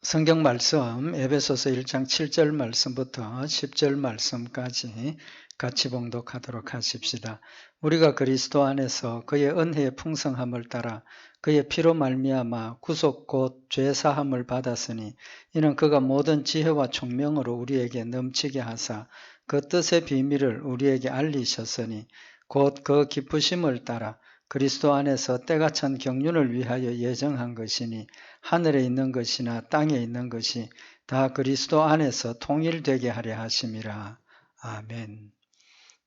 성경 말씀 에베소서 1장 7절 말씀부터 10절 말씀까지 같이 봉독하도록 하십시다. 우리가 그리스도 안에서 그의 은혜의 풍성함을 따라 그의 피로 말미암아 구속 곧 죄사함을 받았으니 이는 그가 모든 지혜와 총명으로 우리에게 넘치게 하사 그 뜻의 비밀을 우리에게 알리셨으니 곧 그 기쁘심을 따라 그리스도 안에서 때가 찬 경륜을 위하여 예정한 것이니 하늘에 있는 것이나 땅에 있는 것이 다 그리스도 안에서 통일되게 하려 하심이라. 아멘.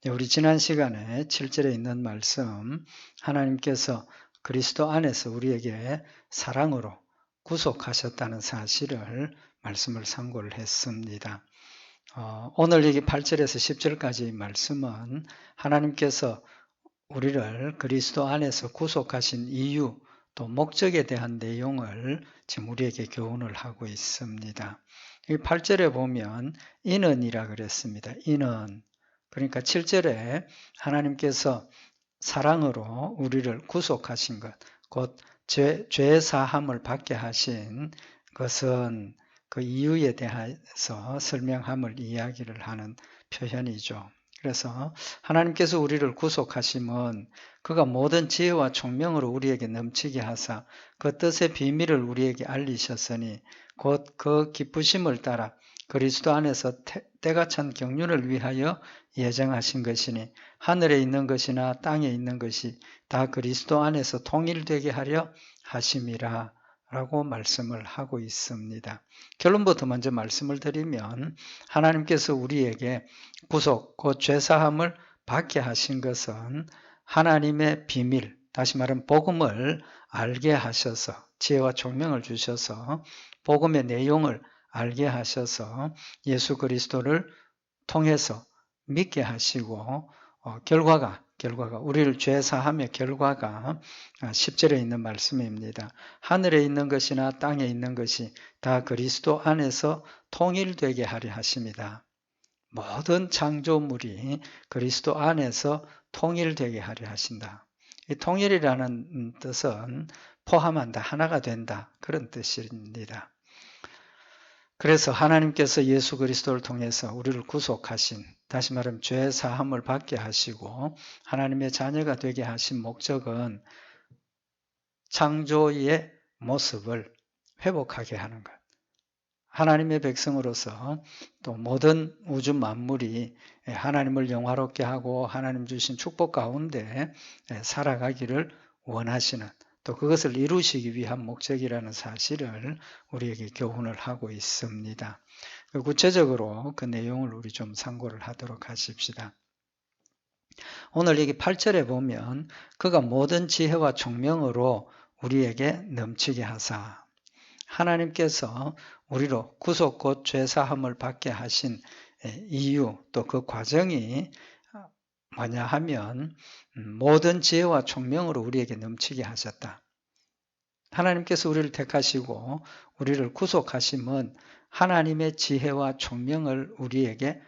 우리 지난 시간에 7절에 있는 말씀, 하나님께서 그리스도 안에서 우리에게 사랑으로 구속하셨다는 사실을 말씀을 상고를 했습니다. 오늘 여기 8절에서 10절까지 말씀은 하나님께서 우리를 그리스도 안에서 구속하신 이유 또 목적에 대한 내용을 지금 우리에게 교훈을 하고 있습니다. 이 8절에 보면 이는이라 그랬습니다. 이는 그러니까 7절에 하나님께서 사랑으로 우리를 구속하신 것, 곧 죄 사함을 받게 하신 것은 그 이유에 대해서 설명함을 이야기를 하는 표현이죠. 그래서 하나님께서 우리를 구속하심은 그가 모든 지혜와 총명으로 우리에게 넘치게 하사 그 뜻의 비밀을 우리에게 알리셨으니 곧 그 기쁘심을 따라 그리스도 안에서 때가 찬 경륜을 위하여 예정하신 것이니 하늘에 있는 것이나 땅에 있는 것이 다 그리스도 안에서 통일되게 하려 하심이라 라고 말씀을 하고 있습니다. 결론부터 먼저 말씀을 드리면 하나님께서 우리에게 구속, 곧 죄사함을 받게 하신 것은 하나님의 비밀, 다시 말하면 복음을 알게 하셔서 지혜와 총명을 주셔서 복음의 내용을 알게 하셔서 예수 그리스도를 통해서 믿게 하시고 결과가 우리를 죄사함의 결과가 10절에 있는 말씀입니다. 하늘에 있는 것이나 땅에 있는 것이 다 그리스도 안에서 통일되게 하려 하십니다. 모든 창조물이 그리스도 안에서 통일되게 하려 하신다. 이 통일이라는 뜻은 포함한다, 하나가 된다 그런 뜻입니다. 그래서 하나님께서 예수 그리스도를 통해서 우리를 구속하신, 다시 말하면 죄 사함을 받게 하시고 하나님의 자녀가 되게 하신 목적은 창조의 모습을 회복하게 하는 것. 하나님의 백성으로서 또 모든 우주 만물이 하나님을 영화롭게 하고 하나님 주신 축복 가운데 살아가기를 원하시는, 또 그것을 이루시기 위한 목적이라는 사실을 우리에게 교훈을 하고 있습니다. 구체적으로 그 내용을 우리 좀 상고를 하도록 하십시다. 오늘 여기 8절에 보면 그가 모든 지혜와 총명으로 우리에게 넘치게 하사, 하나님께서 우리로 구속 곧 죄사함을 받게 하신 이유, 또 그 과정이 뭐냐 하면 모든 지혜와 총명으로 우리에게 넘치게 하셨다. 하나님께서 우리를 택하시고 우리를 구속하심은 하나님의 지혜와 총명을 우리에게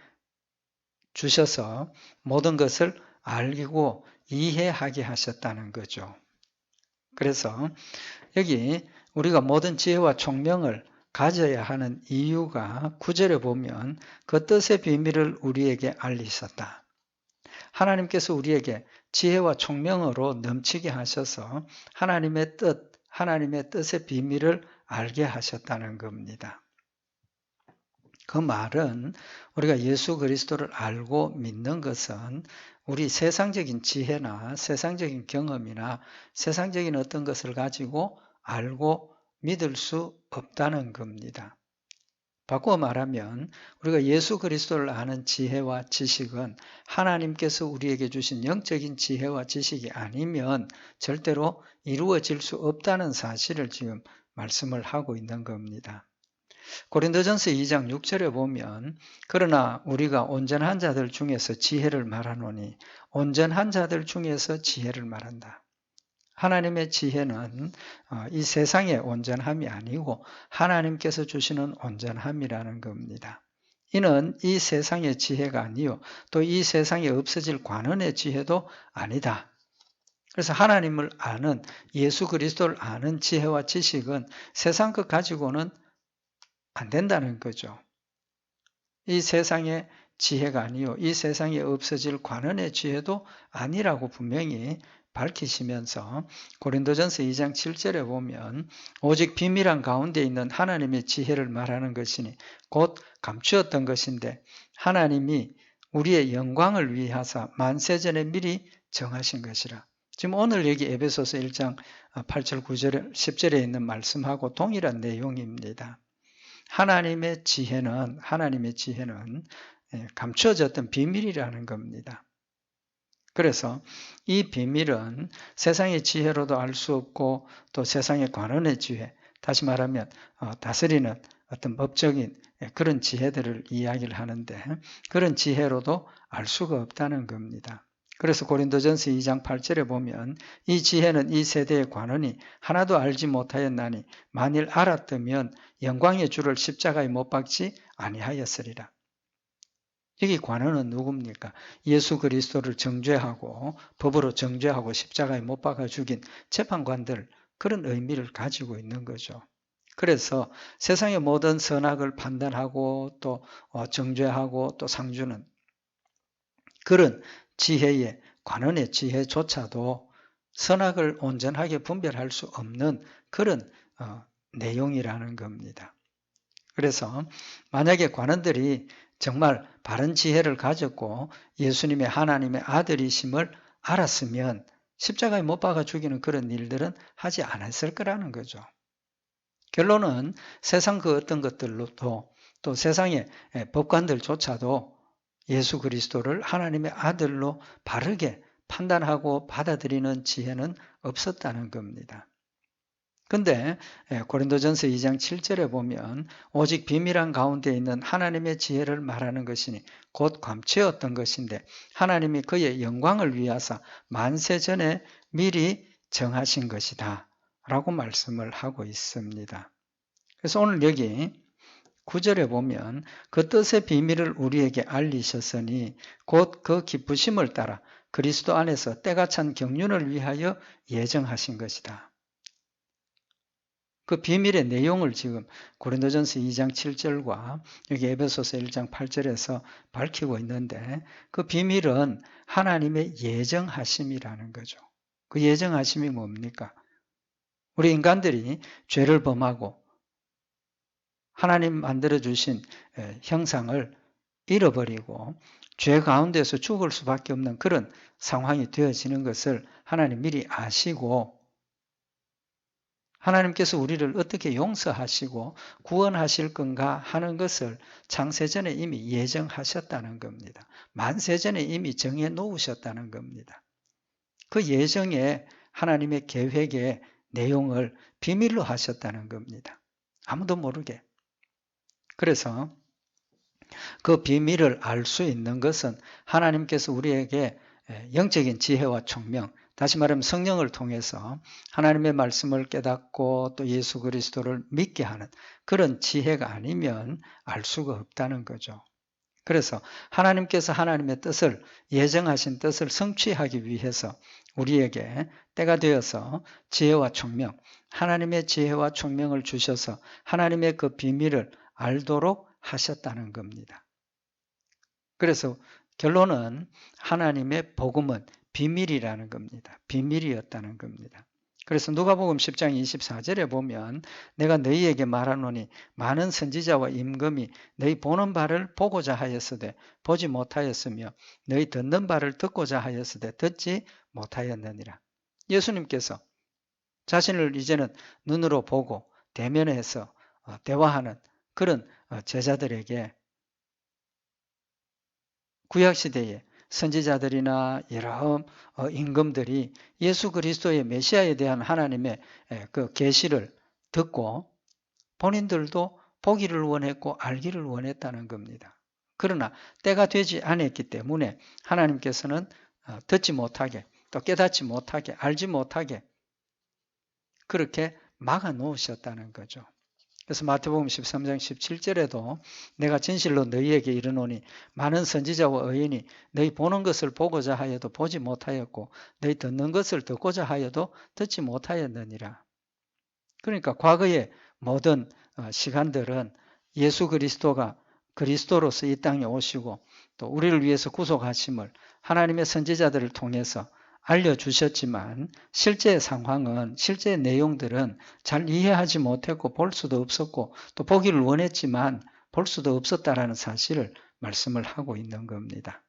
주셔서 모든 것을 알고 이해하게 하셨다는 거죠. 그래서 여기 우리가 모든 지혜와 총명을 가져야 하는 이유가 9절에 보면 그 뜻의 비밀을 우리에게 알리셨다. 하나님께서 우리에게 지혜와 총명으로 넘치게 하셔서 하나님의 뜻의 비밀을 알게 하셨다는 겁니다. 그 말은 우리가 예수 그리스도를 알고 믿는 것은 우리 세상적인 지혜나 세상적인 경험이나 세상적인 어떤 것을 가지고 알고 믿을 수 없다는 겁니다. 바꾸어 말하면 우리가 예수 그리스도를 아는 지혜와 지식은 하나님께서 우리에게 주신 영적인 지혜와 지식이 아니면 절대로 이루어질 수 없다는 사실을 지금 말씀을 하고 있는 겁니다. 고린도전서 2장 6절에 보면 그러나 우리가 온전한 자들 중에서 지혜를 말하노니 온전한 자들 중에서 지혜를 말한다. 하나님의 지혜는 이 세상의 온전함이 아니고 하나님께서 주시는 온전함이라는 겁니다. 이는 이 세상의 지혜가 아니요 또 이 세상에 없어질 관원의 지혜도 아니다. 그래서 하나님을 아는, 예수 그리스도를 아는 지혜와 지식은 세상 것 가지고는 안 된다는 거죠. 이 세상의 지혜가 아니요 이 세상에 없어질 관원의 지혜도 아니라고 분명히 밝히시면서 고린도전서 2장 7절에 보면 오직 비밀한 가운데 있는 하나님의 지혜를 말하는 것이니 곧 감추었던 것인데 하나님이 우리의 영광을 위하사 만세전에 미리 정하신 것이라. 지금 오늘 여기 에베소서 1장 8절 9절 10절에 있는 말씀하고 동일한 내용입니다. 하나님의 지혜는 감추어졌던 비밀이라는 겁니다. 그래서 이 비밀은 세상의 지혜로도 알 수 없고 또 세상의 관원의 지혜, 다시 말하면 다스리는 어떤 법적인 그런 지혜들을 이야기를 하는데 그런 지혜로도 알 수가 없다는 겁니다. 그래서 고린도전서 2장 8절에 보면 이 지혜는 이 세대의 관원이 하나도 알지 못하였나니 만일 알았다면 영광의 주를 십자가에 못 박지 아니하였으리라. 여기 관원은 누굽니까? 예수 그리스도를 정죄하고 법으로 정죄하고 십자가에 못 박아 죽인 재판관들, 그런 의미를 가지고 있는 거죠. 그래서 세상의 모든 선악을 판단하고 또 정죄하고 또 상주는 그런 지혜의 관원의 지혜조차도 선악을 온전하게 분별할 수 없는 그런 내용이라는 겁니다. 그래서 만약에 관원들이 정말 바른 지혜를 가졌고 예수님의 하나님의 아들이심을 알았으면 십자가에 못 박아 죽이는 그런 일들은 하지 않았을 거라는 거죠. 결론은 세상 그 어떤 것들로도 또 세상의 법관들조차도 예수 그리스도를 하나님의 아들로 바르게 판단하고 받아들이는 지혜는 없었다는 겁니다. 근데 고린도전서 2장 7절에 보면 오직 비밀한 가운데 있는 하나님의 지혜를 말하는 것이니 곧 감추었던 것인데 하나님이 그의 영광을 위하사 만세 전에 미리 정하신 것이다 라고 말씀을 하고 있습니다. 그래서 오늘 여기 9절에 보면 그 뜻의 비밀을 우리에게 알리셨으니 곧 그 기쁘심을 따라 그리스도 안에서 때가 찬 경륜을 위하여 예정하신 것이다. 그 비밀의 내용을 지금 고린도전서 2장 7절과 여기 에베소서 1장 8절에서 밝히고 있는데 그 비밀은 하나님의 예정하심이라는 거죠. 그 예정하심이 뭡니까? 우리 인간들이 죄를 범하고 하나님 만들어주신 형상을 잃어버리고 죄 가운데서 죽을 수밖에 없는 그런 상황이 되어지는 것을 하나님 미리 아시고 하나님께서 우리를 어떻게 용서하시고 구원하실 건가 하는 것을 창세전에 이미 예정하셨다는 겁니다. 만세전에 이미 정해 놓으셨다는 겁니다. 그 예정에 하나님의 계획의 내용을 비밀로 하셨다는 겁니다. 아무도 모르게. 그래서 그 비밀을 알 수 있는 것은 하나님께서 우리에게 영적인 지혜와 총명, 다시 말하면 성령을 통해서 하나님의 말씀을 깨닫고 또 예수 그리스도를 믿게 하는 그런 지혜가 아니면 알 수가 없다는 거죠. 그래서 하나님께서 하나님의 뜻을 예정하신 뜻을 성취하기 위해서 우리에게 때가 되어서 지혜와 총명, 하나님의 지혜와 총명을 주셔서 하나님의 그 비밀을 알도록 하셨다는 겁니다. 그래서 결론은 하나님의 복음은 비밀이라는 겁니다. 비밀이었다는 겁니다. 그래서 누가복음 10장 24절에 보면 내가 너희에게 말하노니 많은 선지자와 임금이 너희 보는 바를 보고자 하였으되 보지 못하였으며 너희 듣는 바를 듣고자 하였으되 듣지 못하였느니라. 예수님께서 자신을 이제는 눈으로 보고 대면해서 대화하는 그런 제자들에게 구약시대에 선지자들이나 여러 임금들이 예수 그리스도의 메시아에 대한 하나님의 그 계시를 듣고 본인들도 보기를 원했고 알기를 원했다는 겁니다. 그러나 때가 되지 않았기 때문에 하나님께서는 듣지 못하게 또 깨닫지 못하게 알지 못하게 그렇게 막아 놓으셨다는 거죠. 그래서 마태복음 13장 17절에도 내가 진실로 너희에게 이르노니 많은 선지자와 의인이 너희 보는 것을 보고자 하여도 보지 못하였고 너희 듣는 것을 듣고자 하여도 듣지 못하였느니라. 그러니까 과거의 모든 시간들은 예수 그리스도가 그리스도로서 이 땅에 오시고 또 우리를 위해서 구속하심을 하나님의 선지자들을 통해서 알려주셨지만 실제 상황은, 실제 내용들은 잘 이해하지 못했고 볼 수도 없었고 또 보기를 원했지만 볼 수도 없었다라는 사실을 말씀을 하고 있는 겁니다.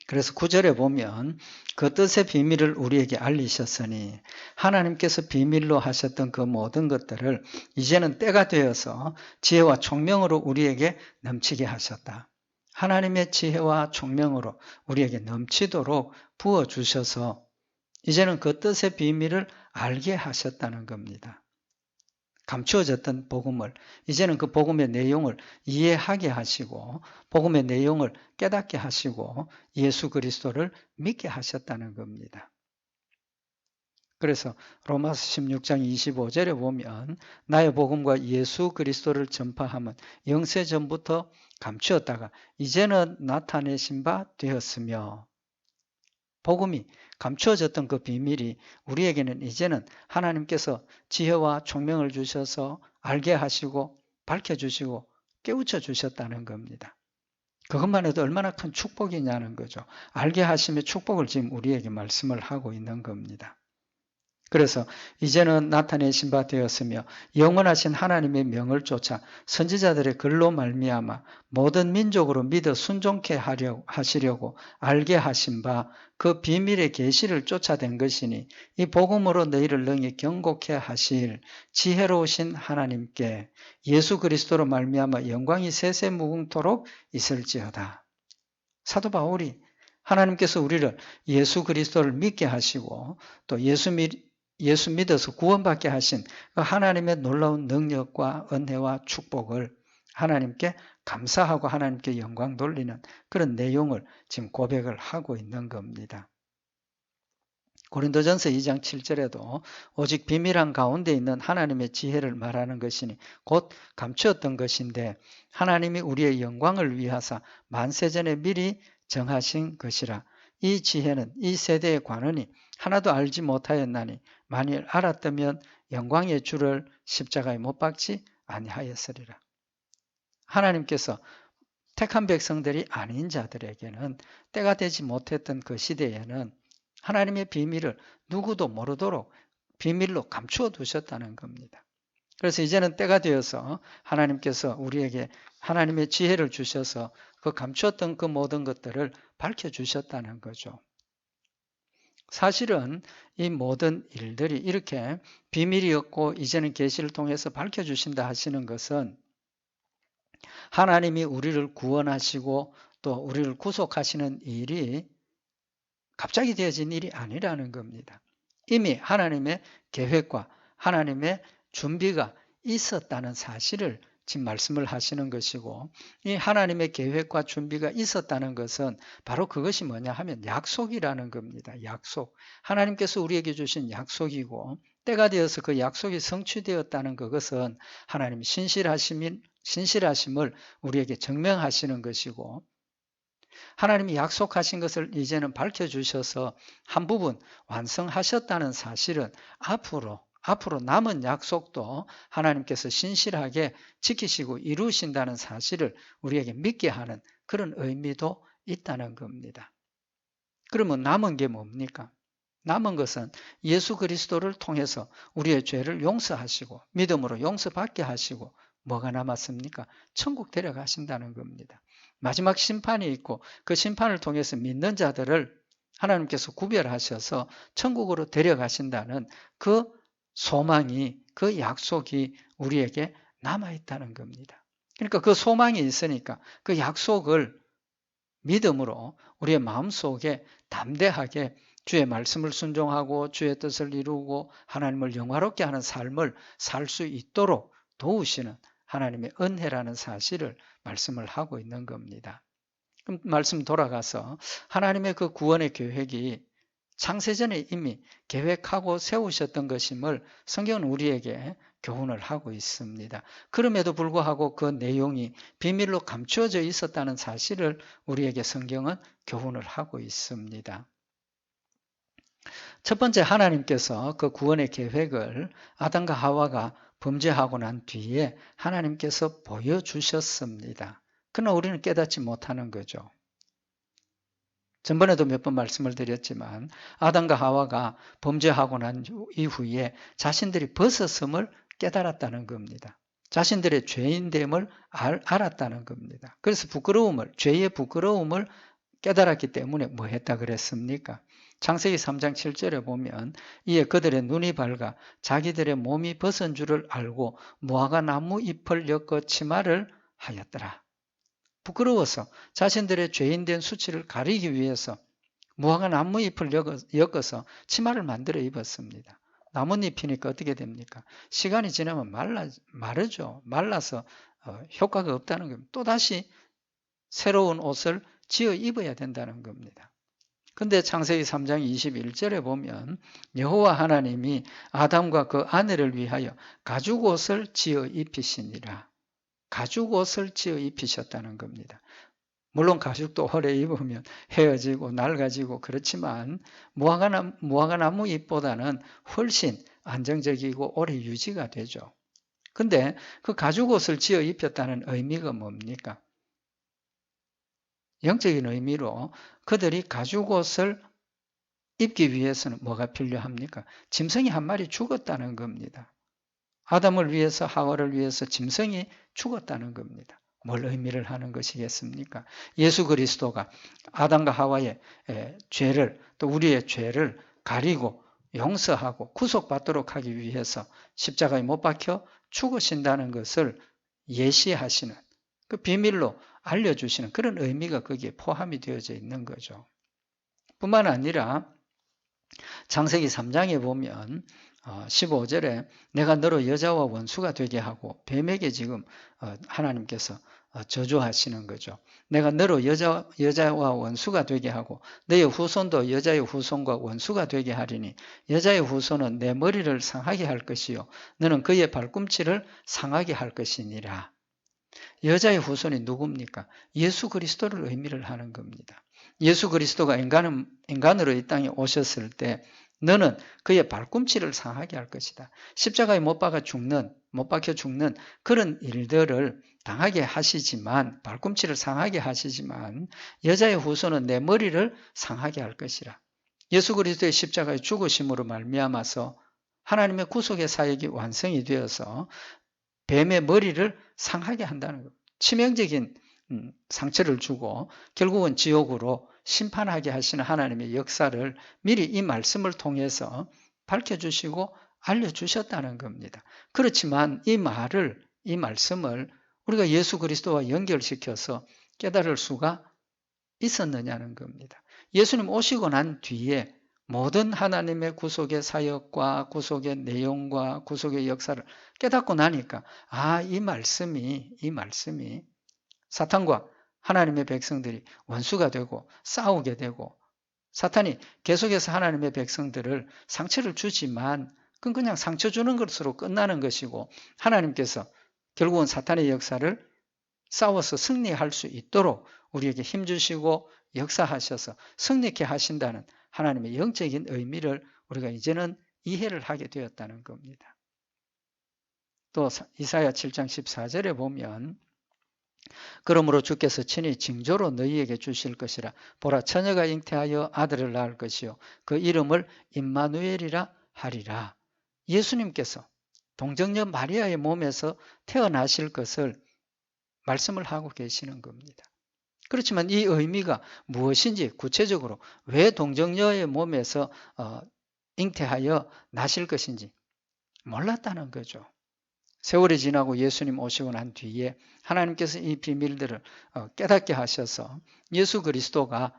그래서 9절에 보면 그 뜻의 비밀을 우리에게 알리셨으니 하나님께서 비밀로 하셨던 그 모든 것들을 이제는 때가 되어서 지혜와 총명으로 우리에게 넘치게 하셨다. 하나님의 지혜와 총명으로 우리에게 넘치도록 부어주셔서 이제는 그 뜻의 비밀을 알게 하셨다는 겁니다. 감추어졌던 복음을 이제는 그 복음의 내용을 이해하게 하시고 복음의 내용을 깨닫게 하시고 예수 그리스도를 믿게 하셨다는 겁니다. 그래서 로마서 16장 25절에 보면 나의 복음과 예수 그리스도를 전파함은 영세전부터 감추었다가 이제는 나타내신 바 되었으며 복음이 감추어졌던 그 비밀이 우리에게는 이제는 하나님께서 지혜와 총명을 주셔서 알게 하시고 밝혀주시고 깨우쳐 주셨다는 겁니다. 그것만 해도 얼마나 큰 축복이냐는 거죠. 알게 하심의 축복을 지금 우리에게 말씀을 하고 있는 겁니다. 그래서 이제는 나타내신 바 되었으며 영원하신 하나님의 명을 쫓아 선지자들의 글로 말미암아 모든 민족으로 믿어 순종케 하시려고 알게 하신 바 그 비밀의 계시를 쫓아낸 것이니 이 복음으로 너희를 능히 경고케 하실 지혜로우신 하나님께 예수 그리스도로 말미암아 영광이 세세무궁토록 있을지어다. 사도 바울이 하나님께서 우리를 예수 그리스도를 믿게 하시고 또 예수 믿어서 구원받게 하신 하나님의 놀라운 능력과 은혜와 축복을 하나님께 감사하고 하나님께 영광 돌리는 그런 내용을 지금 고백을 하고 있는 겁니다. 고린도전서 2장 7절에도 오직 비밀한 가운데 있는 하나님의 지혜를 말하는 것이니 곧 감추었던 것인데 하나님이 우리의 영광을 위하사 만세전에 미리 정하신 것이라. 이 지혜는 이 세대의 관원이 하나도 알지 못하였나니 만일 알았다면 영광의 주를 십자가에 못 박지 아니하였으리라. 하나님께서 택한 백성들이 아닌 자들에게는 때가 되지 못했던 그 시대에는 하나님의 비밀을 누구도 모르도록 비밀로 감추어 두셨다는 겁니다. 그래서 이제는 때가 되어서 하나님께서 우리에게 하나님의 지혜를 주셔서 그 감추었던 그 모든 것들을 밝혀주셨다는 거죠. 사실은 이 모든 일들이 이렇게 비밀이었고 이제는 계시를 통해서 밝혀주신다 하시는 것은 하나님이 우리를 구원하시고 또 우리를 구속하시는 일이 갑자기 되어진 일이 아니라는 겁니다. 이미 하나님의 계획과 하나님의 준비가 있었다는 사실을 지금 말씀을 하시는 것이고 이 하나님의 계획과 준비가 있었다는 것은 바로 그것이 뭐냐 하면 약속이라는 겁니다. 약속. 하나님께서 우리에게 주신 약속이고 때가 되어서 그 약속이 성취되었다는 그것은 하나님의 신실하심을 우리에게 증명하시는 것이고 하나님이 약속하신 것을 이제는 밝혀주셔서 한 부분 완성하셨다는 사실은 앞으로 남은 약속도 하나님께서 신실하게 지키시고 이루신다는 사실을 우리에게 믿게 하는 그런 의미도 있다는 겁니다. 그러면 남은 게 뭡니까? 남은 것은 예수 그리스도를 통해서 우리의 죄를 용서하시고 믿음으로 용서받게 하시고 뭐가 남았습니까? 천국 데려가신다는 겁니다. 마지막 심판이 있고 그 심판을 통해서 믿는 자들을 하나님께서 구별하셔서 천국으로 데려가신다는 그 소망이, 그 약속이 우리에게 남아있다는 겁니다. 그러니까 그 소망이 있으니까 그 약속을 믿음으로 우리의 마음속에 담대하게 주의 말씀을 순종하고 주의 뜻을 이루고 하나님을 영화롭게 하는 삶을 살 수 있도록 도우시는 하나님의 은혜라는 사실을 말씀을 하고 있는 겁니다. 그럼 말씀 돌아가서 하나님의 그 구원의 계획이 창세전에 이미 계획하고 세우셨던 것임을 성경은 우리에게 교훈을 하고 있습니다. 그럼에도 불구하고 그 내용이 비밀로 감추어져 있었다는 사실을 우리에게 성경은 교훈을 하고 있습니다. 첫 번째 하나님께서 그 구원의 계획을 아담과 하와가 범죄하고 난 뒤에 하나님께서 보여주셨습니다. 그러나 우리는 깨닫지 못하는 거죠. 전번에도 몇 번 말씀을 드렸지만 아담과 하와가 범죄하고 난 이후에 자신들이 벗었음을 깨달았다는 겁니다. 자신들의 죄인됨을 알았다는 겁니다. 그래서 죄의 부끄러움을 깨달았기 때문에 뭐 했다 그랬습니까? 창세기 3장 7절에 보면 이에 그들의 눈이 밝아 자기들의 몸이 벗은 줄을 알고 무화과 나무 잎을 엮어 치마를 하였더라. 부끄러워서 자신들의 죄인된 수치를 가리기 위해서 무화과 나무 잎을 엮어서 치마를 만들어 입었습니다. 나뭇잎이니까 어떻게 됩니까? 시간이 지나면 마르죠. 말라서 효과가 없다는 겁니다. 또다시 새로운 옷을 지어 입어야 된다는 겁니다. 근데 창세기 3장 21절에 보면 여호와 하나님이 아담과 그 아내를 위하여 가죽옷을 지어 입히시니라. 가죽옷을 지어 입히셨다는 겁니다. 물론 가죽도 오래 입으면 헤어지고 낡아지고 그렇지만 무화과 나무 잎보다는 훨씬 안정적이고 오래 유지가 되죠. 근데 그 가죽옷을 지어 입혔다는 의미가 뭡니까? 영적인 의미로 그들이 가죽옷을 입기 위해서는 뭐가 필요합니까? 짐승이 한 마리 죽었다는 겁니다. 아담을 위해서 하와를 위해서 짐승이 죽었다는 겁니다. 뭘 의미를 하는 것이겠습니까? 예수 그리스도가 아담과 하와의 죄를 또 우리의 죄를 가리고 용서하고 구속받도록 하기 위해서 십자가에 못 박혀 죽으신다는 것을 예시하시는 그 비밀로 알려주시는 그런 의미가 거기에 포함이 되어져 있는 거죠. 뿐만 아니라 창세기 3장에 보면 15절에 내가 너로 여자와 원수가 되게 하고 뱀에게 지금 하나님께서 저주하시는 거죠. 내가 너로 여자와 원수가 되게 하고 너의 후손도 여자의 후손과 원수가 되게 하리니 여자의 후손은 내 머리를 상하게 할 것이요 너는 그의 발꿈치를 상하게 할 것이니라. 여자의 후손이 누굽니까? 예수 그리스도를 의미를 하는 겁니다. 예수 그리스도가 인간으로 이 땅에 오셨을 때 너는 그의 발꿈치를 상하게 할 것이다. 십자가에 못 박혀 죽는 그런 일들을 당하게 하시지만 발꿈치를 상하게 하시지만 여자의 후손은 내 머리를 상하게 할 것이라. 예수 그리스도의 십자가의 죽으심으로 말미암아서 하나님의 구속의 사역이 완성이 되어서 뱀의 머리를 상하게 한다는 것. 치명적인 상처를 주고 결국은 지옥으로 심판하게 하시는 하나님의 역사를 미리 이 말씀을 통해서 밝혀주시고 알려주셨다는 겁니다. 그렇지만 이 말씀을 우리가 예수 그리스도와 연결시켜서 깨달을 수가 있었느냐는 겁니다. 예수님 오시고 난 뒤에 모든 하나님의 구속의 사역과 구속의 내용과 구속의 역사를 깨닫고 나니까 이 말씀이 사탄과 하나님의 백성들이 원수가 되고 싸우게 되고 사탄이 계속해서 하나님의 백성들을 상처를 주지만 그건 그냥 상처 주는 것으로 끝나는 것이고 하나님께서 결국은 사탄의 역사를 싸워서 승리할 수 있도록 우리에게 힘주시고 역사하셔서 승리케 하신다는 하나님의 영적인 의미를 우리가 이제는 이해를 하게 되었다는 겁니다. 또 이사야 7장 14절에 보면 그러므로 주께서 친히 징조로 너희에게 주실 것이라. 보라 처녀가 잉태하여 아들을 낳을 것이요 그 이름을 임마누엘이라 하리라. 예수님께서 동정녀 마리아의 몸에서 태어나실 것을 말씀을 하고 계시는 겁니다. 그렇지만 이 의미가 무엇인지 구체적으로 왜 동정녀의 몸에서 잉태하여 나실 것인지 몰랐다는 거죠. 세월이 지나고 예수님 오시고 난 뒤에 하나님께서 이 비밀들을 깨닫게 하셔서 예수 그리스도가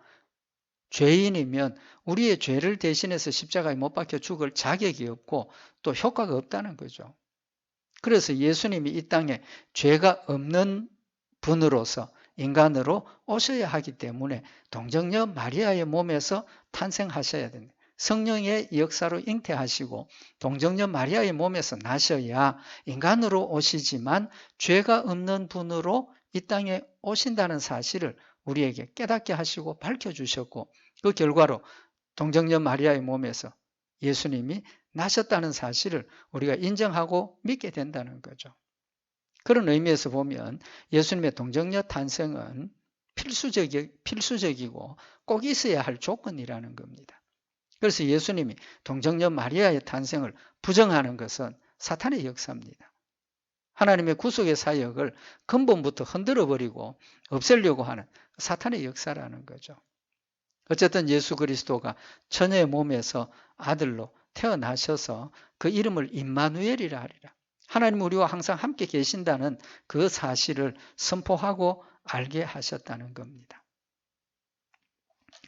죄인이면 우리의 죄를 대신해서 십자가에 못 박혀 죽을 자격이 없고 또 효과가 없다는 거죠. 그래서 예수님이 이 땅에 죄가 없는 분으로서 인간으로 오셔야 하기 때문에 동정녀 마리아의 몸에서 탄생하셔야 됩니다. 성령의 역사로 잉태하시고 동정녀 마리아의 몸에서 나셔야 인간으로 오시지만 죄가 없는 분으로 이 땅에 오신다는 사실을 우리에게 깨닫게 하시고 밝혀주셨고 그 결과로 동정녀 마리아의 몸에서 예수님이 나셨다는 사실을 우리가 인정하고 믿게 된다는 거죠. 그런 의미에서 보면 예수님의 동정녀 탄생은 필수적이고 꼭 있어야 할 조건이라는 겁니다. 그래서 예수님이 동정녀 마리아의 탄생을 부정하는 것은 사탄의 역사입니다. 하나님의 구속의 사역을 근본부터 흔들어버리고 없애려고 하는 사탄의 역사라는 거죠. 어쨌든 예수 그리스도가 처녀의 몸에서 아들로 태어나셔서 그 이름을 임마누엘이라 하리라. 하나님 우리와 항상 함께 계신다는 그 사실을 선포하고 알게 하셨다는 겁니다.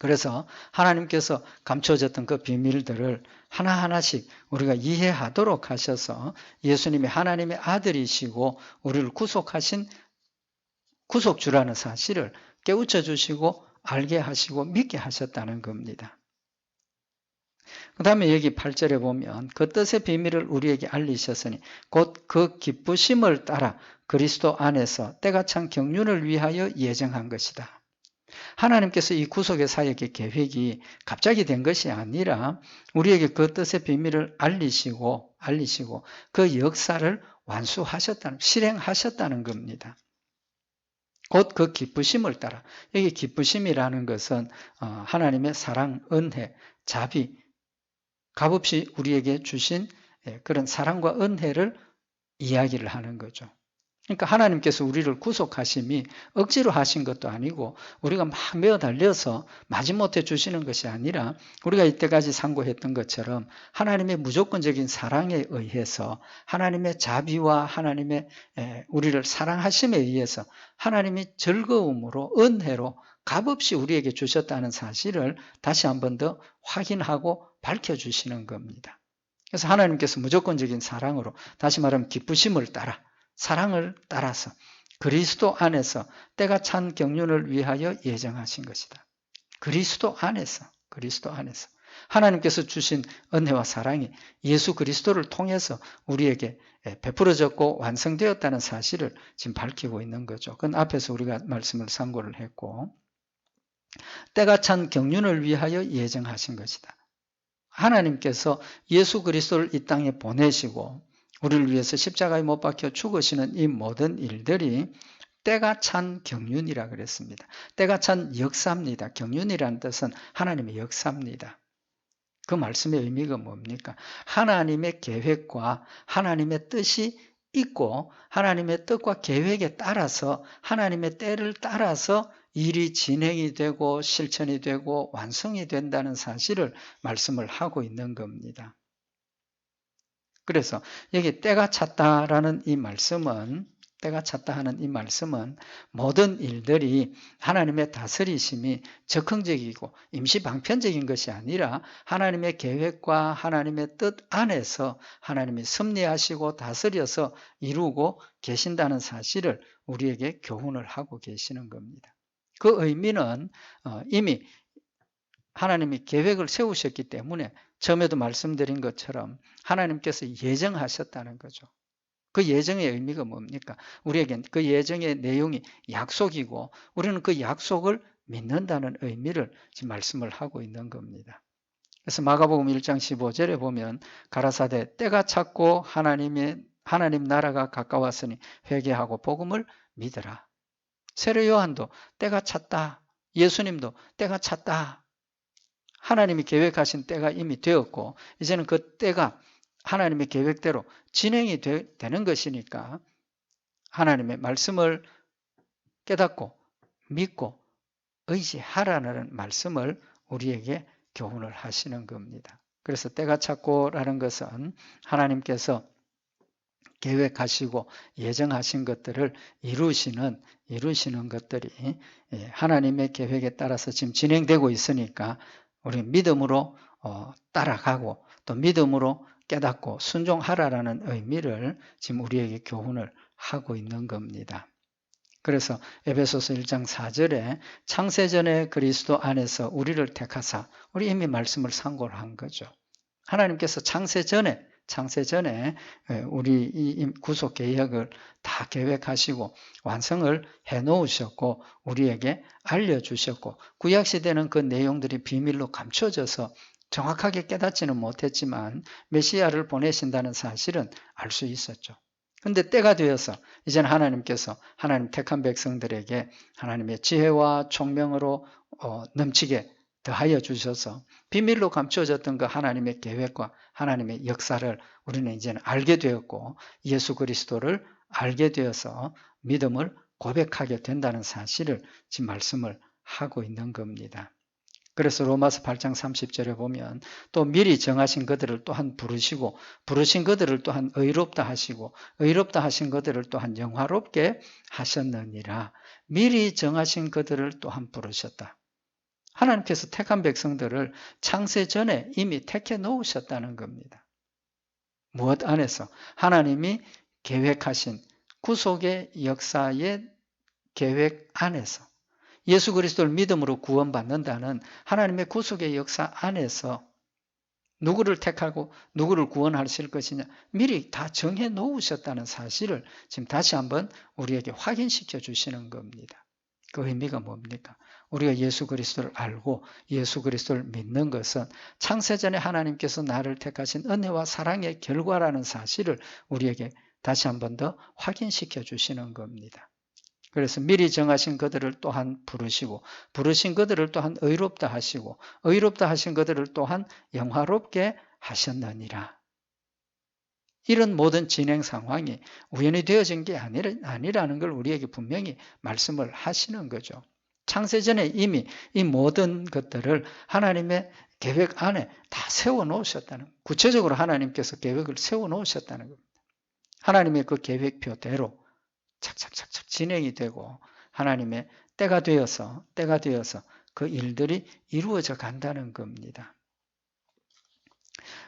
그래서 하나님께서 감춰졌던 그 비밀들을 하나하나씩 우리가 이해하도록 하셔서 예수님이 하나님의 아들이시고 우리를 구속하신 구속주라는 사실을 깨우쳐 주시고 알게 하시고 믿게 하셨다는 겁니다. 그 다음에 여기 8절에 보면 그 뜻의 비밀을 우리에게 알리셨으니 곧 그 기쁘심을 따라 그리스도 안에서 때가 찬 경륜을 위하여 예정한 것이다. 하나님께서 이 구속의 사역의 계획이 갑자기 된 것이 아니라 우리에게 그 뜻의 비밀을 알리시고 그 역사를 완수하셨다는, 실행하셨다는 겁니다. 곧 그 기쁘심을 따라. 여기 기쁘심이라는 것은 하나님의 사랑, 은혜, 자비, 값없이 우리에게 주신 그런 사랑과 은혜를 이야기를 하는 거죠. 그러니까 하나님께서 우리를 구속하심이 억지로 하신 것도 아니고 우리가 막 메어 달려서 마지못해 주시는 것이 아니라 우리가 이때까지 상고했던 것처럼 하나님의 무조건적인 사랑에 의해서 하나님의 자비와 하나님의 우리를 사랑하심에 의해서 하나님이 즐거움으로 은혜로 값없이 우리에게 주셨다는 사실을 다시 한 번 더 확인하고 밝혀주시는 겁니다. 그래서 하나님께서 무조건적인 사랑으로, 다시 말하면 기쁘심을 따라, 사랑을 따라서 그리스도 안에서 때가 찬 경륜을 위하여 예정하신 것이다. 그리스도 안에서 하나님께서 주신 은혜와 사랑이 예수 그리스도를 통해서 우리에게 베풀어졌고 완성되었다는 사실을 지금 밝히고 있는 거죠. 그건 앞에서 우리가 말씀을 상고를 했고, 때가 찬 경륜을 위하여 예정하신 것이다. 하나님께서 예수 그리스도를 이 땅에 보내시고 우리를 위해서 십자가에 못 박혀 죽으시는 이 모든 일들이 때가 찬 경륜이라 그랬습니다. 때가 찬 역사입니다. 경륜이라는 뜻은 하나님의 역사입니다. 그 말씀의 의미가 뭡니까? 하나님의 계획과 하나님의 뜻이 있고 하나님의 뜻과 계획에 따라서 하나님의 때를 따라서 일이 진행이 되고 실천이 되고 완성이 된다는 사실을 말씀을 하고 있는 겁니다. 그래서 여기 때가 찼다라는 이 말씀은, 때가 찼다 하는 이 말씀은 모든 일들이 하나님의 다스리심이 적극적이고 임시방편적인 것이 아니라 하나님의 계획과 하나님의 뜻 안에서 하나님이 섭리하시고 다스려서 이루고 계신다는 사실을 우리에게 교훈을 하고 계시는 겁니다. 그 의미는 이미 하나님이 계획을 세우셨기 때문에 처음에도 말씀드린 것처럼 하나님께서 예정하셨다는 거죠. 그 예정의 의미가 뭡니까? 우리에겐 그 예정의 내용이 약속이고 우리는 그 약속을 믿는다는 의미를 지금 말씀을 하고 있는 겁니다. 그래서 마가복음 1장 15절에 보면 가라사대 때가 찼고 하나님 나라가 가까웠으니 회개하고 복음을 믿으라. 세례 요한도 때가 찼다. 예수님도 때가 찼다. 하나님이 계획하신 때가 이미 되었고 이제는 그 때가 하나님의 계획대로 진행이 되는 것이니까 하나님의 말씀을 깨닫고 믿고 의지하라는 말씀을 우리에게 교훈을 하시는 겁니다. 그래서 때가 찼고라는 것은 하나님께서 계획하시고 예정하신 것들을 이루시는 것들이 하나님의 계획에 따라서 지금 진행되고 있으니까 우리 믿음으로 따라가고 또 믿음으로 깨닫고 순종하라라는 의미를 지금 우리에게 교훈을 하고 있는 겁니다. 그래서 에베소서 1장 4절에 창세전에 그리스도 안에서 우리를 택하사, 우리 이미 말씀을 상고를 한 거죠. 하나님께서 창세전에 우리 이 구속 계획을 다 계획하시고 완성을 해놓으셨고 우리에게 알려주셨고 구약시대는 그 내용들이 비밀로 감춰져서 정확하게 깨닫지는 못했지만 메시아를 보내신다는 사실은 알 수 있었죠. 근데 때가 되어서 이제는 하나님께서 하나님 택한 백성들에게 하나님의 지혜와 총명으로 넘치게 더하여 주셔서 비밀로 감추어졌던 그 하나님의 계획과 하나님의 역사를 우리는 이제는 알게 되었고 예수 그리스도를 알게 되어서 믿음을 고백하게 된다는 사실을 지금 말씀을 하고 있는 겁니다. 그래서 로마서 8장 30절에 보면 또 미리 정하신 그들을 또한 부르시고 부르신 그들을 또한 의롭다 하시고 의롭다 하신 그들을 또한 영화롭게 하셨느니라. 미리 정하신 그들을 또한 부르셨다. 하나님께서 택한 백성들을 창세 전에 이미 택해 놓으셨다는 겁니다. 무엇 안에서? 하나님이 계획하신 구속의 역사의 계획 안에서 예수 그리스도를 믿음으로 구원받는다는 하나님의 구속의 역사 안에서 누구를 택하고 누구를 구원하실 것이냐 미리 다 정해 놓으셨다는 사실을 지금 다시 한번 우리에게 확인시켜 주시는 겁니다. 그 의미가 뭡니까? 우리가 예수 그리스도를 알고 예수 그리스도를 믿는 것은 창세전에 하나님께서 나를 택하신 은혜와 사랑의 결과라는 사실을 우리에게 다시 한번 더 확인시켜 주시는 겁니다. 그래서 미리 정하신 그들을 또한 부르시고 부르신 그들을 또한 의롭다 하시고 의롭다 하신 그들을 또한 영화롭게 하셨느니라. 이런 모든 진행 상황이 우연히 되어진 게 아니라는 걸 우리에게 분명히 말씀을 하시는 거죠. 창세전에 이미 이 모든 것들을 하나님의 계획 안에 다 세워놓으셨다는, 구체적으로 하나님께서 계획을 세워놓으셨다는 겁니다. 하나님의 그 계획표대로 착착착착 진행이 되고 하나님의 때가 되어서 그 일들이 이루어져 간다는 겁니다.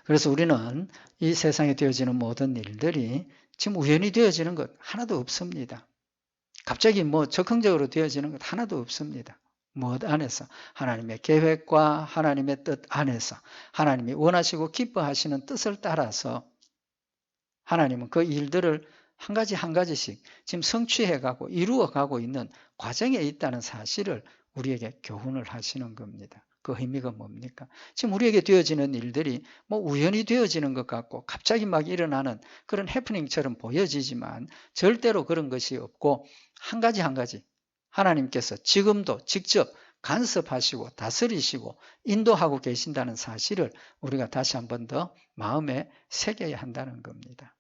그래서 우리는 이 세상에 되어지는 모든 일들이 지금 우연히 되어지는 것 하나도 없습니다. 갑자기 적극적으로 되어지는 것 하나도 없습니다. 무엇 안에서? 하나님의 계획과 하나님의 뜻 안에서 하나님이 원하시고 기뻐하시는 뜻을 따라서 하나님은 그 일들을 한 가지 한 가지씩 지금 성취해가고 이루어가고 있는 과정에 있다는 사실을 우리에게 교훈을 하시는 겁니다. 그 의미가 뭡니까? 지금 우리에게 되어지는 일들이 우연히 되어지는 것 같고 갑자기 막 일어나는 그런 해프닝처럼 보여지지만 절대로 그런 것이 없고 한 가지 한 가지 하나님께서 지금도 직접 간섭하시고 다스리시고 인도하고 계신다는 사실을 우리가 다시 한 번 더 마음에 새겨야 한다는 겁니다.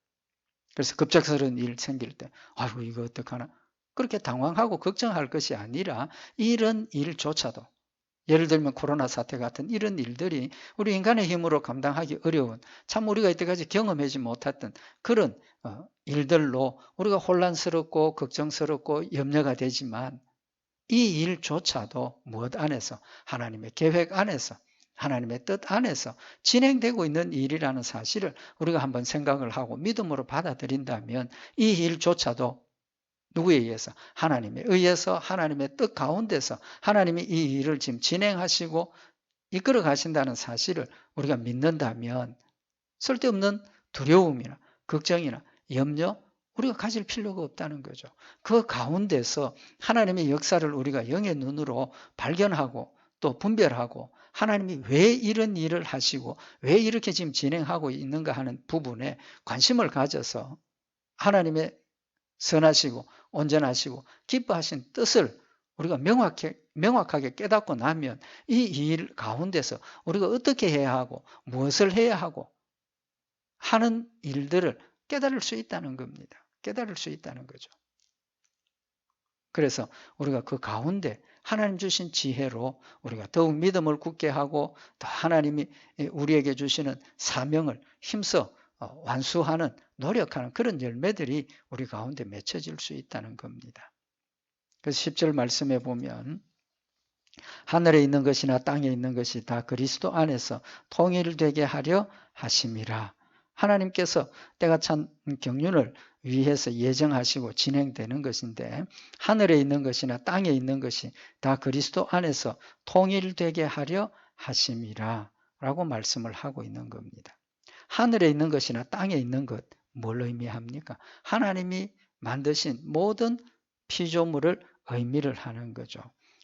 그래서 급작스러운 일 생길 때 아이고 이거 어떡하나 그렇게 당황하고 걱정할 것이 아니라 이런 일조차도 예를 들면 코로나 사태 같은 이런 일들이 우리 인간의 힘으로 감당하기 어려운 참 우리가 이때까지 경험하지 못했던 그런 일들로 우리가 혼란스럽고 걱정스럽고 염려가 되지만 이 일조차도 무엇 안에서? 하나님의 계획 안에서 하나님의 뜻 안에서 진행되고 있는 일이라는 사실을 우리가 한번 생각을 하고 믿음으로 받아들인다면 이 일조차도 누구에 의해서? 하나님에 의해서 하나님의 뜻 가운데서 하나님이 이 일을 지금 진행하시고 이끌어 가신다는 사실을 우리가 믿는다면 쓸데없는 두려움이나 걱정이나 염려 우리가 가질 필요가 없다는 거죠. 그 가운데서 하나님의 역사를 우리가 영의 눈으로 발견하고 또 분별하고 하나님이 왜 이런 일을 하시고 왜 이렇게 지금 진행하고 있는가 하는 부분에 관심을 가져서 하나님의 선하시고 온전하시고 기뻐하신 뜻을 우리가 명확하게 깨닫고 나면 이 일 가운데서 우리가 어떻게 해야 하고 무엇을 해야 하고 하는 일들을 깨달을 수 있다는 겁니다. 깨달을 수 있다는 거죠. 그래서 우리가 그 가운데 하나님 주신 지혜로 우리가 더욱 믿음을 굳게 하고 더 하나님이 우리에게 주시는 사명을 힘써 완수하는 노력하는 그런 열매들이 우리 가운데 맺혀질 수 있다는 겁니다. 그래서 10절 말씀에 보면 하늘에 있는 것이나 땅에 있는 것이 다 그리스도 안에서 통일되게 하려 하심이라. 하나님께서 때가 찬 경륜을 위해서 예정하시고 진행되는 것인데 하늘에 있는 것이나 땅에 있는 것이 다 그리스도 안에서 통일되게 하려 하심이라 라고 말씀을 하고 있는 겁니다. 하늘에 있는 것이나 땅에 있는 것 뭘 의미합니까? 하나님이 만드신 모든 피조물을 의미를 하는 거죠.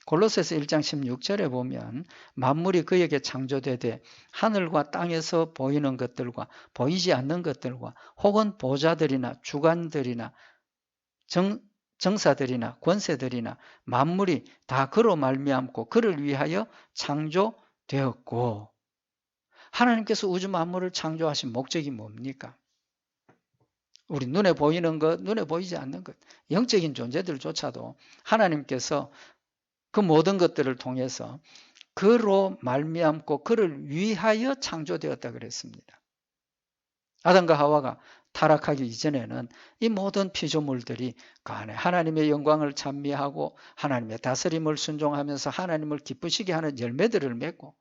골로새서 1장 16절에 보면 만물이 그에게 창조되되 하늘과 땅에서 보이는 것들과 보이지 않는 것들과 혹은 보좌들이나 주관들이나 정사들이나 권세들이나 만물이 다 그로 말미암고 그를 위하여 창조되었고, 하나님께서 우주 만물을 창조하신 목적이 뭡니까? 우리 눈에 보이는 것, 눈에 보이지 않는 것, 영적인 존재들조차도 하나님께서 그 모든 것들을 통해서 그로 말미암고 그를 위하여 창조되었다 그랬습니다. 아담과 하와가 타락하기 이전에는 이 모든 피조물들이 그 안에 하나님의 영광을 찬미하고 하나님의 다스림을 순종하면서 하나님을 기쁘시게 하는 열매들을 맺고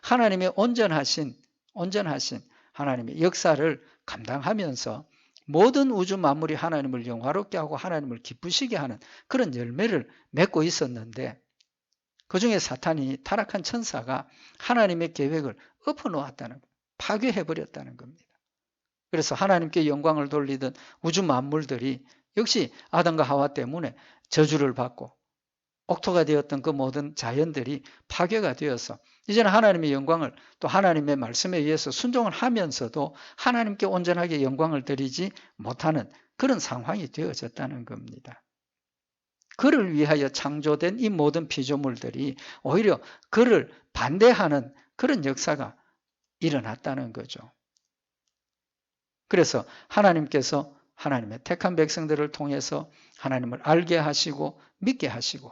하나님의 온전하신 하나님의 역사를 감당하면서 모든 우주 만물이 하나님을 영화롭게 하고 하나님을 기쁘시게 하는 그런 열매를 맺고 있었는데, 그중에 사탄이, 타락한 천사가 하나님의 계획을 엎어놓았다는 거예요. 파괴해버렸다는 겁니다. 그래서 하나님께 영광을 돌리던 우주 만물들이 역시 아담과 하와 때문에 저주를 받고 옥토가 되었던 그 모든 자연들이 파괴가 되어서 이제는 하나님의 영광을, 또 하나님의 말씀에 의해서 순종을 하면서도 하나님께 온전하게 영광을 드리지 못하는 그런 상황이 되어졌다는 겁니다. 그를 위하여 창조된 이 모든 피조물들이 오히려 그를 반대하는 그런 역사가 일어났다는 거죠. 그래서 하나님께서 하나님의 택한 백성들을 통해서 하나님을 알게 하시고 믿게 하시고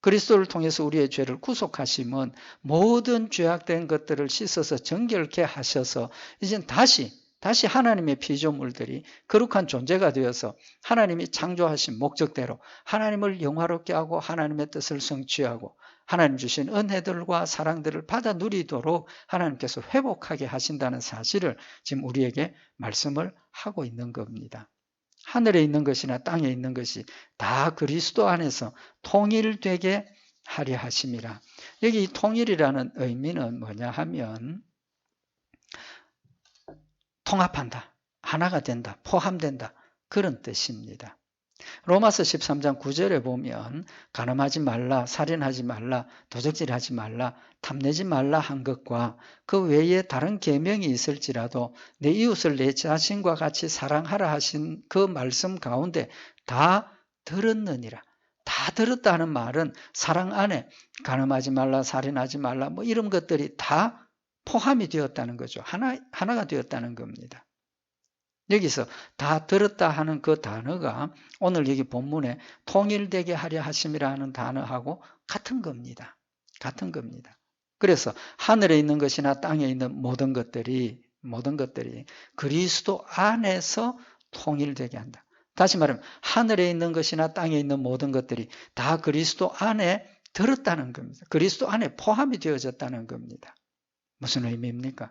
그리스도를 통해서 우리의 죄를 구속하심은 모든 죄악된 것들을 씻어서 정결케 하셔서 이젠 다시 하나님의 피조물들이 거룩한 존재가 되어서 하나님이 창조하신 목적대로 하나님을 영화롭게 하고 하나님의 뜻을 성취하고 하나님 주신 은혜들과 사랑들을 받아 누리도록 하나님께서 회복하게 하신다는 사실을 지금 우리에게 말씀을 하고 있는 겁니다. 하늘에 있는 것이나 땅에 있는 것이 다 그리스도 안에서 통일되게 하려 하심이라. 여기 이 통일이라는 의미는 뭐냐 하면 통합한다, 하나가 된다, 포함된다, 그런 뜻입니다. 로마서 13장 9절에 보면 간음하지 말라, 살인하지 말라, 도적질하지 말라, 탐내지 말라 한 것과 그 외에 다른 계명이 있을지라도 내 이웃을 내 자신과 같이 사랑하라 하신 그 말씀 가운데 다 들었느니라. 다 들었다는 말은 사랑 안에 간음하지 말라, 살인하지 말라 뭐 이런 것들이 다 포함이 되었다는 거죠. 하나가 되었다는 겁니다. 여기서 다 들었다 하는 그 단어가 오늘 여기 본문에 통일되게 하려 하심이라는 단어하고 같은 겁니다. 같은 겁니다. 그래서 하늘에 있는 것이나 땅에 있는 모든 것들이 그리스도 안에서 통일되게 한다. 다시 말하면 하늘에 있는 것이나 땅에 있는 모든 것들이 다 그리스도 안에 들었다는 겁니다. 그리스도 안에 포함이 되어졌다는 겁니다. 무슨 의미입니까?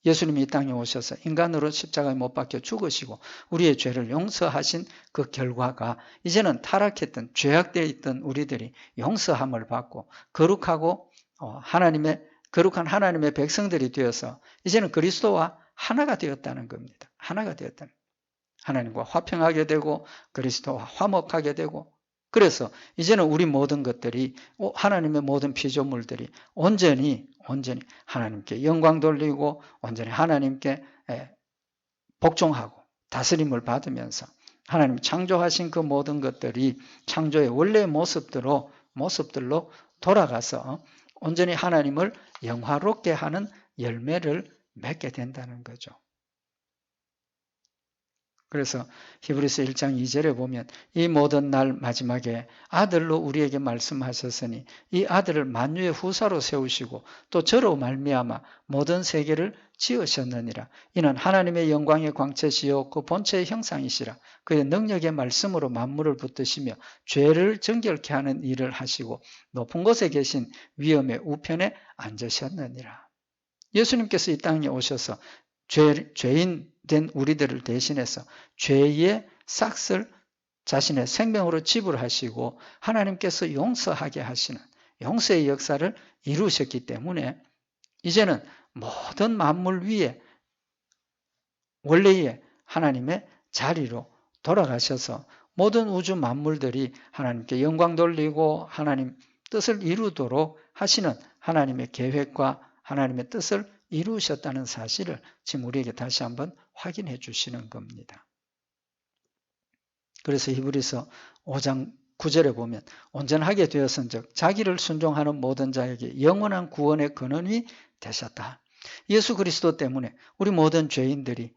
예수님이 이 땅에 오셔서 인간으로 십자가에 못 박혀 죽으시고 우리의 죄를 용서하신 그 결과가 이제는 타락했던 죄악되어 있던 우리들이 용서함을 받고 거룩하고 거룩한 하나님의 백성들이 되어서 이제는 그리스도와 하나가 되었다는 겁니다. 하나가 되었다는, 하나님과 화평하게 되고 그리스도와 화목하게 되고, 그래서 이제는 우리 모든 것들이, 하나님의 모든 피조물들이 온전히 하나님께 영광 돌리고 온전히 하나님께 복종하고 다스림을 받으면서 하나님 창조하신 그 모든 것들이 창조의 원래의 모습들로 돌아가서 온전히 하나님을 영화롭게 하는 열매를 맺게 된다는 거죠. 그래서 히브리서 1장 2절에 보면 이 모든 날 마지막에 아들로 우리에게 말씀하셨으니 이 아들을 만유의 후사로 세우시고 또 저로 말미암아 모든 세계를 지으셨느니라. 이는 하나님의 영광의 광채시요 그 본체의 형상이시라. 그의 능력의 말씀으로 만물을 붙드시며 죄를 정결케 하는 일을 하시고 높은 곳에 계신 위엄의 우편에 앉으셨느니라. 예수님께서 이 땅에 오셔서 죄인 된 우리들을 대신해서 죄의 싹을 자신의 생명으로 지불하시고 하나님께서 용서하게 하시는 용서의 역사를 이루셨기 때문에 이제는 모든 만물 위에 원래의 하나님의 자리로 돌아가셔서 모든 우주 만물들이 하나님께 영광 돌리고 하나님 뜻을 이루도록 하시는 하나님의 계획과 하나님의 뜻을 이루셨다는 사실을 지금 우리에게 다시 한번 확인해 주시는 겁니다. 그래서 히브리서 5장 9절에 보면 온전하게 되었은즉 자기를 순종하는 모든 자에게 영원한 구원의 근원이 되셨다. 예수 그리스도 때문에 우리 모든 죄인들이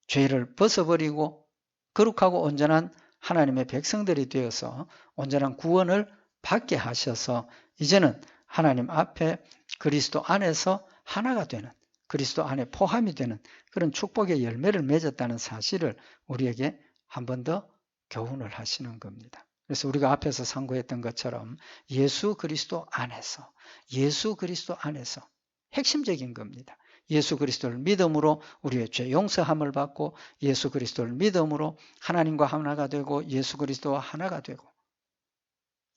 죄를 벗어버리고 거룩하고 온전한 하나님의 백성들이 되어서 온전한 구원을 받게 하셔서 이제는 하나님 앞에 그리스도 안에서 하나가 되는, 그리스도 안에 포함이 되는 그런 축복의 열매를 맺었다는 사실을 우리에게 한 번 더 교훈을 하시는 겁니다. 그래서 우리가 앞에서 상고했던 것처럼 예수 그리스도 안에서 핵심적인 겁니다. 예수 그리스도를 믿음으로 우리의 죄 용서함을 받고 예수 그리스도를 믿음으로 하나님과 하나가 되고 예수 그리스도와 하나가 되고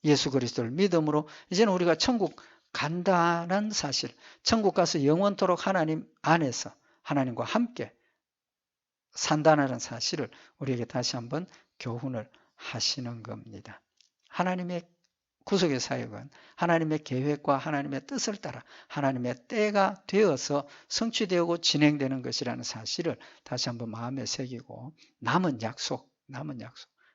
예수 그리스도를 믿음으로 이제는 우리가 천국 간다는 사실, 천국 가서 영원토록 하나님 안에서 하나님과 함께 산다는 사실을 우리에게 다시 한번 교훈을 하시는 겁니다. 하나님의 구속의 사역은 하나님의 계획과 하나님의 뜻을 따라 하나님의 때가 되어서 성취되고 진행되는 것이라는 사실을 다시 한번 마음에 새기고 남은 약속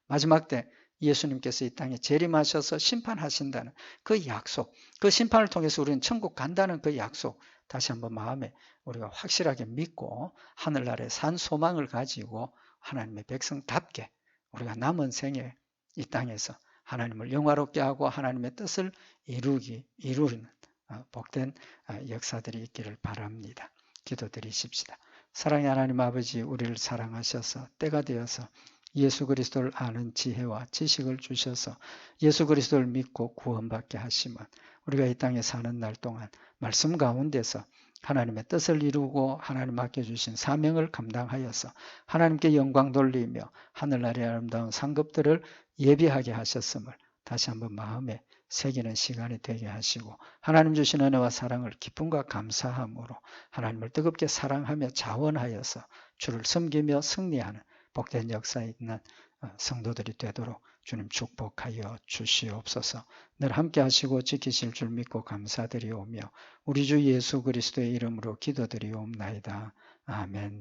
마지막 때 예수님께서 이 땅에 재림하셔서 심판하신다는 그 약속, 그 심판을 통해서 우리는 천국 간다는 그 약속 다시 한번 마음에 우리가 확실하게 믿고 하늘나라의 산 소망을 가지고 하나님의 백성답게 우리가 남은 생에 이 땅에서 하나님을 영화롭게 하고 하나님의 뜻을 이루는 복된 역사들이 있기를 바랍니다. 기도드리십시다. 사랑의 하나님 아버지, 우리를 사랑하셔서 때가 되어서 예수 그리스도를 아는 지혜와 지식을 주셔서 예수 그리스도를 믿고 구원받게 하시면 우리가 이 땅에 사는 날 동안 말씀 가운데서 하나님의 뜻을 이루고 하나님 맡겨주신 사명을 감당하여서 하나님께 영광 돌리며 하늘나라의 아름다운 상급들을 예비하게 하셨음을 다시 한번 마음에 새기는 시간이 되게 하시고 하나님 주신 은혜와 사랑을 기쁨과 감사함으로 하나님을 뜨겁게 사랑하며 자원하여서 주를 섬기며 승리하는 복된 역사에 있는 성도들이 되도록 주님 축복하여 주시옵소서. 늘 함께 하시고 지키실 줄 믿고 감사드리오며 우리 주 예수 그리스도의 이름으로 기도드리옵나이다. 아멘.